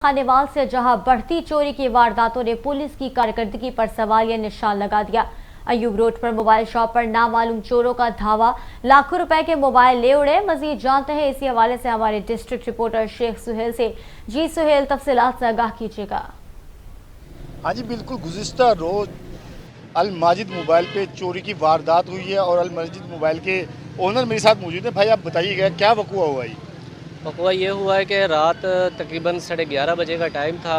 खानेवाल से जहां बढ़ती चोरी की वारदातों ने पुलिस की कारकर्दगी पर सवालिया निशान लगा दिया। अयूब रोड पर मोबाइल शॉप पर नामालूम चोरों का धावा, लाखों रुपए के मोबाइल ले उड़े। मजीद जानते हैं इसी हवाले से हमारे डिस्ट्रिक्ट रिपोर्टर शेख सुहेल से। जी सुहेल, तफसीलात से आगाह कीजिएगा। हाँ जी बिल्कुल, गुज़िश्ता रोज़ अल माजिद मोबाइल पे चोरी की वारदात हुई है और अल माजिद मोबाइल के ओनर मेरे साथ मौजूद है। भाई आप बताइएगा क्या वक़ूआ हुआ ये? वक़ूआ ये हुआ है कि रात तकरीबन 11:30 बजे का टाइम था।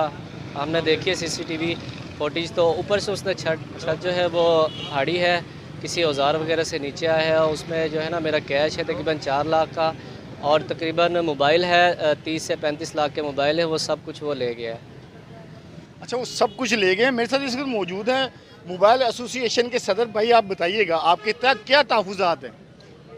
हमने देखी है सीसीटीवी फुटेज, तो ऊपर से उसने छत जो है वो फाड़ी है, किसी औजार वगैरह से नीचे आया है। उसमें जो है ना मेरा कैश है तकरीबन 4 लाख का, और तकरीबन मोबाइल है 30 से 35 लाख के मोबाइल है, वो सब कुछ वो ले गया है। अच्छा, वो सब कुछ ले गए। मेरे साथ इस वक्त मौजूद हैं मोबाइल एसोसिएशन के सदर। भाई आप बताइएगा आपके तक क्या तहफ़्फ़ुज़ात हैं?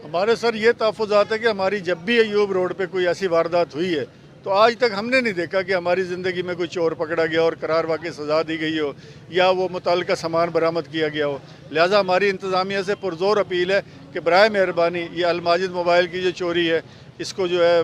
हमारे सर ये तहफ़्फ़ुज़ात है कि हमारी जब भी अयूब रोड पे कोई ऐसी वारदात हुई है तो आज तक हमने नहीं देखा कि हमारी ज़िंदगी में कोई चोर पकड़ा गया और करार वाक़ई सज़ा दी गई हो या वो मुतल्लिका सामान बरामद किया गया हो। लिहाजा हमारी इंतज़ामिया से पुरज़ोर अपील है कि बराए मेहरबानी ये अल माजिद मोबाइल की जो चोरी है, इसको जो है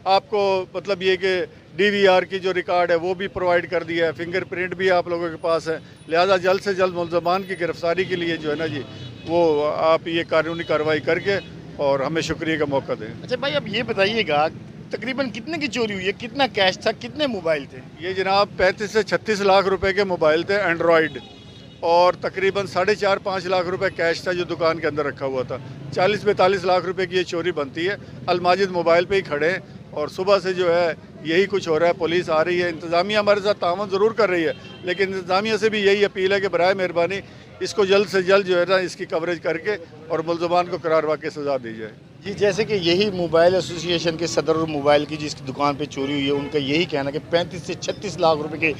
आपको मतलब ये कि DVR की जो रिकॉर्ड है वो भी प्रोवाइड कर दिया है, फिंगरप्रिंट भी आप लोगों के पास है। लिहाजा जल्द से जल्द मुल्ज़मान की गिरफ्तारी के लिए जो है ना जी, वो आप ये कानूनी कार्रवाई करके और हमें शुक्रिया का मौका दें। अच्छा भाई, अब ये बताइएगा तकरीबन कितने की चोरी हुई है, कितना कैश था, कितने मोबाइल थे? ये जनाब 35 से 36 लाख रुपए के मोबाइल थे एंड्रॉयड, और तकरीबन 4.5-5 लाख रुपए कैश था जो दुकान के अंदर रखा हुआ था। 40-42 लाख रुपए की ये चोरी बनती है। अल माजिद मोबाइल पे ही खड़े हैं और सुबह से जो है यही कुछ हो रहा है। पुलिस आ रही है, इंतज़ामिया हमारे साथ तावन ज़रूर कर रही है, लेकिन इंतज़ामिया से भी यही अपील है कि बराए मेहरबानी इसको जल्द से जल्द जो है ना इसकी कवरेज करके और मुल्ज़मान को करार वाक़ई सज़ा दी जाए। जी, जैसे कि यही मोबाइल एसोसिएशन के सदर और मोबाइल की जिसकी दुकान पे चोरी हुई है, उनका यही कहना है कि 35 से 36 लाख रुपए के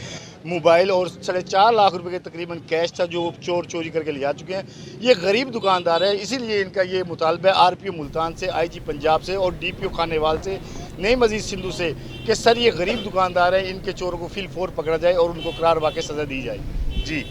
मोबाइल और 4.5 लाख रुपए के तकरीबन कैश था जो चोर चोरी करके ले जा चुके हैं। ये गरीब दुकानदार है, इसीलिए इनका ये मुतालबा है RPO मुल्तान से, IG पंजाब से और DPO खानेवाल से, नई मजीद सिंधु से कि सर ये गरीब दुकानदार है, इनके चोरों को फिल फोर पकड़ा जाए और उनको करार वाक़ई सज़ा दी जाए। जी।